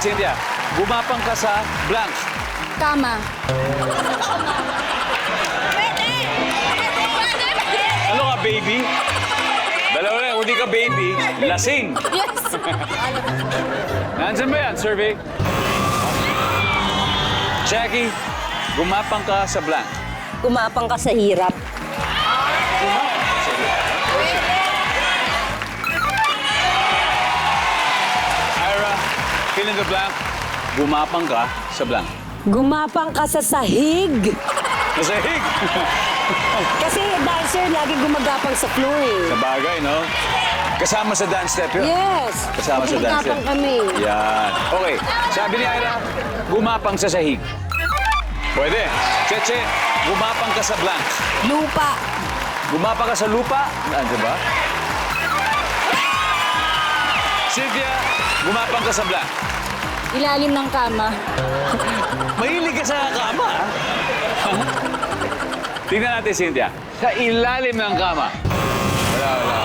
Cynthia. Gumapang ka sa blank. Kama. Ano ka, baby? Dalawa na, hindi ka baby. Lasing. Yes. Nandyan ba yan, survey? Jackie, gumapang ka sa blank. Gumapang ka sa hirap. Ira, fill in the blank. Gumapang ka sa blank. Gumapang ka sa sahig. Masahig. Kasi dancer, lagi gumagapang sa floor eh. Sa bagay, no? Kasama sa dance step yun. Yes. Kasama sa dance step. Gumagapang kami. Yan. Okay. Sabi ni Ira, gumapang sa sahig. Pwede. Cheche, gumapang ka sa blank. Lupa. Gumapang ka sa lupa. Nandiyan ba? Cynthia, gumapang ka sa blank. Ilalim ng kama. Mahilig ka sa kama, ha? Tingnan natin, Cynthia. Sa ilalim ng kama. Wala, wala.